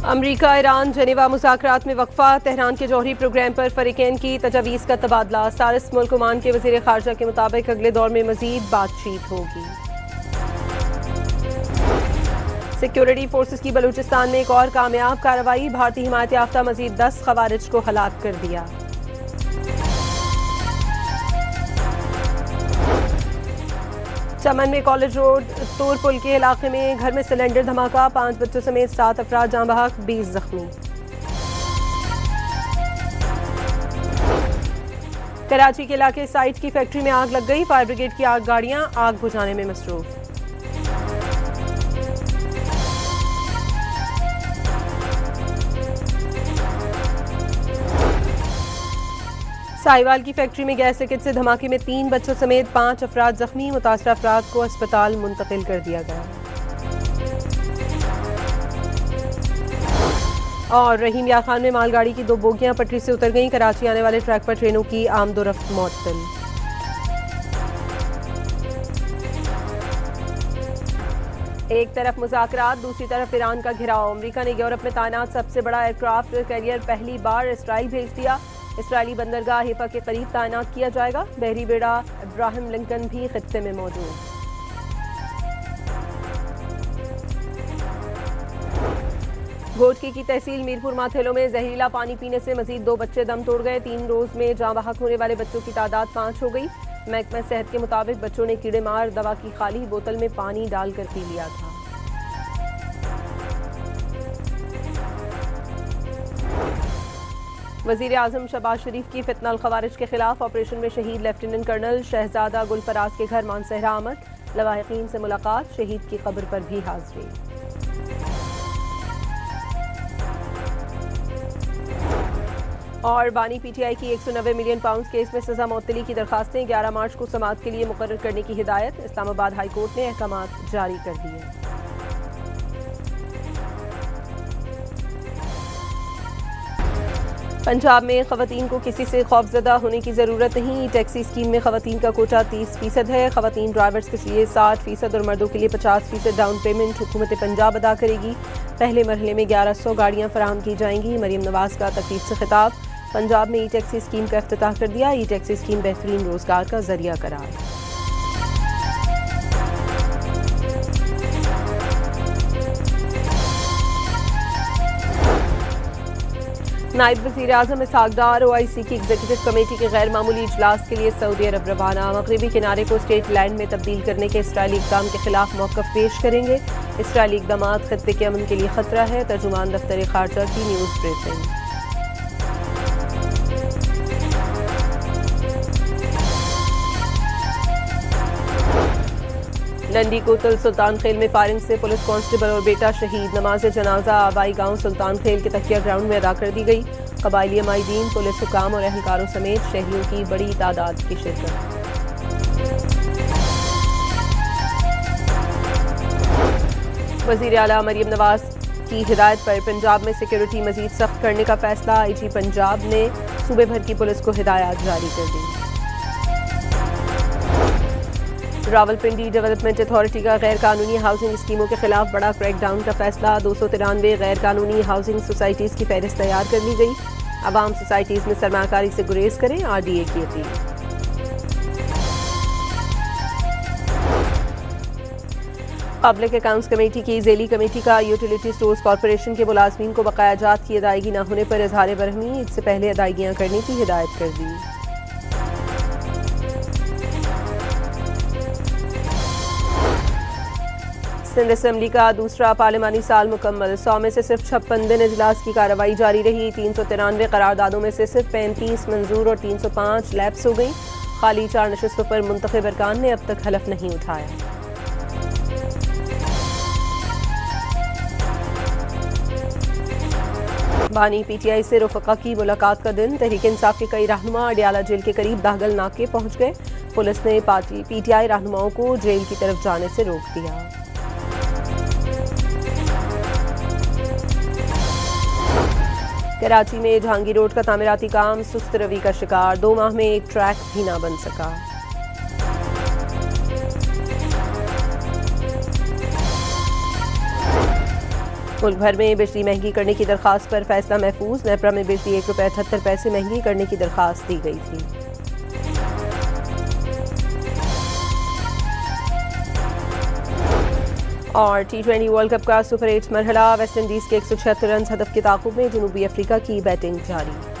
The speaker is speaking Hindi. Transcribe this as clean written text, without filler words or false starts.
अमरीका ईरान जेनेवा मुज़ाकरात में वक्फा, तेहरान के जौहरी प्रोग्राम पर फरीकैन की तजावीज़ का तबादला। सालिस मुल्क ओमान के वज़ीर ख़ारजा के मुताबिक अगले दौर में मज़ीद बातचीत होगी। सिक्योरिटी फोर्सेस की बलूचिस्तान में एक और कामयाब कार्रवाई, भारतीय हिमायत याफ्ता मज़ीद 10 ख़वारिज को हलाक कर दिया। चमन में कॉलेज रोड तोर पुल के इलाके में घर में सिलेंडर धमाका, 5 बच्चों समेत 7 अफराद जाँ बहक, 20 जख्मी। कराची के इलाके साइट की फैक्ट्री में आग लग गई, फायर ब्रिगेड की आग गाड़ियां आग बुझाने में मसरूफ। साहिवाल की फैक्ट्री में गैस लीकेज से धमाके में 3 बच्चों समेत 5 अफराद जख्मी, मुतासरा अफराद को अस्पताल मुंतकिल कर दिया गया। और रहीम यार खान में मालगाड़ी की 2 बोगियां पटरी से उतर गईं, कराची आने वाले ट्रैक पर ट्रेनों की आमदोरफ्त मुअत्तल। एक तरफ मुज़ाकरात, दूसरी तरफ ईरान का घेराव। अमरीका ने यूरोप में तैनात सबसे बड़ा एयरक्राफ्ट कैरियर पहली बार इसराइल भेज दिया। इसराइली बंदरगाह हिफा के करीब तैनात किया जाएगा। बहरी बेड़ा इब्राहिम लिंकन भी खित्ते में मौजूद। घोटकी की तहसील मीरपुर माथेलो में जहरीला पानी पीने से मजीद 2 बच्चे दम तोड़ गए। 3 रोज में जाँ बहक होने वाले बच्चों की तादाद 5 हो गई। महकमा सेहत के मुताबिक बच्चों ने कीड़े मार दवा की खाली बोतल में पानी डालकर पी लिया था। वज़ीर आज़म शहबाज शरीफ की फितनल ख़वारिज के खिलाफ ऑपरेशन में शहीद लेफ्टिनेंट कर्नल शहजादा गुलफराज के घर मानसहरा आमद, लवाहिकीन से मुलाकात, शहीद की कब्र पर भी हाज़िरी। और बानी पीटीआई की 190 मिलियन पाउंड केस में सजा मुअत्तली की दरखास्तें, 11 मार्च को समाअत के लिए मुकर्रर करने की हिदायत। इस्लामाबाद हाई कोर्ट ने अहकामात जारी कर दिए। पंजाब में खवातीन को किसी से खौफजदा होने की ज़रूरत नहीं। टैक्सी स्कीम में खवातीन का कोटा 30% है। खवातीन ड्राइवर्स के लिए 60% और मर्दों के लिए 50% डाउन पेमेंट हुकूमत पंजाब अदा करेगी। पहले मरहले में 1100 गाड़ियाँ फराहम की जाएंगी। मरीम नवाज का तकरीब से खिताब, पंजाब में ई टैक्सी स्कीम का इफ्तिताह कर दिया। ई टैक्सी स्कीम बेहतरीन रोजगार का जरिया करार। नायब वज़ीर आज़म इसहाक डार OIC की एग्जीक्यूटिव कमेटी के गैर मामूली इजलास के लिए सऊदी अरब रवाना। मगरबी किनारे को स्टेट लैंड में तब्दील करने के इसराइली इक़दाम के खिलाफ मौक़िफ़ पेश करेंगे। इसराइली इक़दामात खत्ते के अमन के लिए खतरा है। तर्जुमान दफ्तर ख़ारजा की न्यूज़ ब्रीफिंग। लंडी कोतल सुल्तान खेल में फायरिंग से पुलिस कांस्टेबल और बेटा शहीद। नमाज जनाजा आबाई गांव सुल्तान खेल के तकिया ग्राउंड में अदा कर दी गई। कबायली माहिदीन, पुलिस हुकाम और अहलकारों समेत शहरियों की बड़ी तादाद की शिरकत। वज़ीर आला मरीम नवाज की हिदायत पर पंजाब में सिक्योरिटी मजीद सख्त करने का फैसला। IG पंजाब ने सूबे भर की पुलिस को हिदायत जारी कर दी। रावलपिंडी डेवलपमेंट अथॉरिटी का गैर कानूनी हाउसिंग स्कीमों के खिलाफ बड़ा क्रैकडाउन का फैसला। 293 गैर कानूनी हाउसिंग सोसाइटीज़ की फहरिस्त तैयार कर ली गई। अवाम सोसाइटीज़ में सरमाकारी से गुरेज करें, RDA की अपील। पब्लिक अकाउंट्स कमेटी की ज़ेली कमेटी का यूटिलिटी स्टोर्स कॉरपोरेशन के मुलाजमीन को बकायाजात की अदायगी न होने पर इजहार बरहमी, इससे पहले अदायगियाँ करने की हिदायत कर दी। सिंध असम्बली का दूसरा पार्लिमानी साल मुकम्मल। 100 में से सिर्फ 56 दिन इजलास की कार्रवाई जारी रही। 393 करारदादों में से सिर्फ 35 मंजूर और 305 लैप्स हो गई। खाली 4 नशस्तों पर मुंतखब अरकान ने अब तक हलफ नहीं उठाया। बानी PTI से रफ़का की मुलाकात का दिन। तहरीक इंसाफ के कई रहनुमा अडियाला जेल के करीब दागल नाके पहुंच गए। पुलिस ने पार्टी PTI रहनुमाओं को जेल की तरफ जाने से रोक दिया। कराची में जहांगीर रोड का तामीराती काम सुस्त रवि का शिकार। 2 माह में एक ट्रैक भी ना बन सका। मुल्क भर में बिजली महंगी करने की दरख्वास्त पर फैसला महफूज। नेपरा में बिजली ₹1.78 महंगी करने की दरख्वास्त दी गई थी। और T20 वर्ल्ड कप का सुपर 8 मरहला, वेस्ट इंडीज के 176 रन हदफ के ताकुब में जनूबी अफ्रीका की बैटिंग जारी।